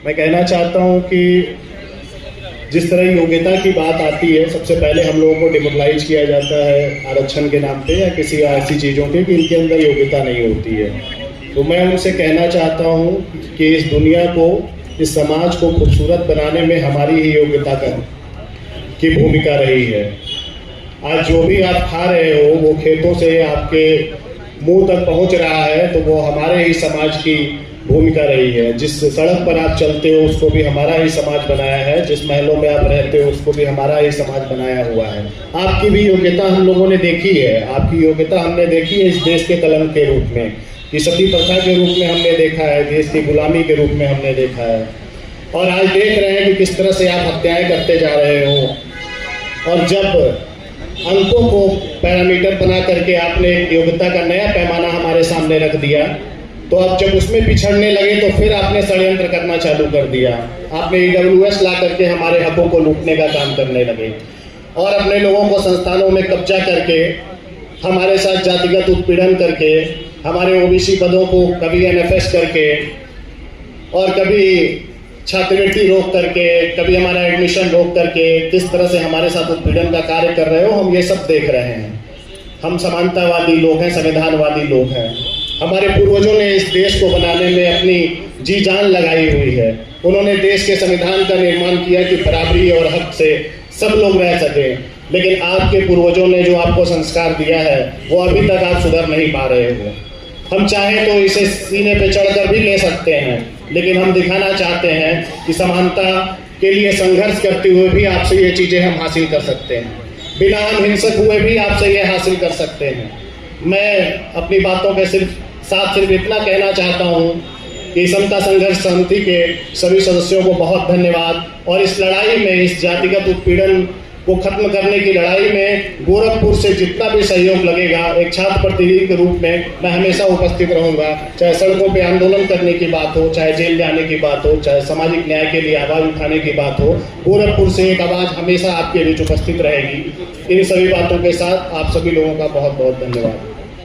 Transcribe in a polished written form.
मैं कहना चाहता हूं कि जिस तरह योग्यता की बात आती है, सबसे पहले हम लोगों को डिमोरलाइज किया जाता है आरक्षण के नाम पे या किसी ऐसी चीज़ों के कि इनके अंदर योग्यता नहीं होती है। तो मैं उनसे कहना चाहता हूं कि इस दुनिया को, इस समाज को खूबसूरत बनाने में हमारी ही योग्यता की भूमिका रही है। आज जो भी आप खा रहे हो वो खेतों से आपके मुंह तक पहुंच रहा है, तो वो हमारे ही समाज की भूमिका रही है। जिस सड़क पर आप चलते हो उसको भी हमारा ही समाज बनाया है, जिस महलों में आप रहते हो उसको भी हमारा ही समाज बनाया हुआ है। आपकी भी योग्यता हम लोगों ने देखी है, आपकी योग्यता हमने देखी है इस देश के कलंक के रूप में, कि सती प्रथा के रूप में हमने देखा है, देश की गुलामी के रूप में हमने देखा है, और आज देख रहे हैं कि किस तरह से आप हत्याएं करते जा रहे हो। और जब अंकों को पैरामीटर बना करके आपने योग्यता का नया पैमाना हमारे सामने रख दिया, तो अब जब उसमें पिछड़ने लगे तो फिर आपने षड्यंत्र करना चालू कर दिया। आपने EWS ला करके हमारे हकों को लूटने का काम करने लगे और अपने लोगों को संस्थानों में कब्जा करके, हमारे साथ जातिगत उत्पीड़न करके, हमारे OBC पदों को कभी NFS करके और कभी छात्रवृत्ति रोक करके, कभी हमारा एडमिशन रोक करके किस तरह से हमारे साथ उत्पीड़न का कार्य कर रहे हो, हम ये सब देख रहे हैं। हम समानतावादी लोग हैं, संविधानवादी लोग हैं। हमारे पूर्वजों ने इस देश को बनाने में अपनी जी जान लगाई हुई है। उन्होंने देश के संविधान का निर्माण किया कि बराबरी और हक से सब लोग रह सके, लेकिन आपके पूर्वजों ने जो आपको संस्कार दिया है वो अभी तक आप सुधर नहीं पा रहे हो। हम चाहें तो इसे सीने पे चढ़कर भी ले सकते हैं, लेकिन हम दिखाना चाहते हैं कि समानता के लिए संघर्ष करते हुए भी आपसे ये चीज़ें हम हासिल कर सकते हैं, बिना हम हिंसक हुए भी आपसे ये हासिल कर सकते हैं। मैं अपनी बातों पे सिर्फ इतना कहना चाहता हूँ कि समता संघर्ष समिति के सभी सदस्यों को बहुत धन्यवाद, और इस लड़ाई में, इस जातिगत उत्पीड़न को खत्म करने की लड़ाई में गोरखपुर से जितना भी सहयोग लगेगा, एक छात्र प्रतिनिधि के रूप में मैं हमेशा उपस्थित रहूंगा। चाहे सड़कों पे आंदोलन करने की बात हो, चाहे जेल जाने की बात हो, चाहे सामाजिक न्याय के लिए आवाज़ उठाने की बात हो, गोरखपुर से एक आवाज़ हमेशा आपके बीच उपस्थित रहेगी। इन सभी बातों के साथ आप सभी लोगों का बहुत बहुत धन्यवाद।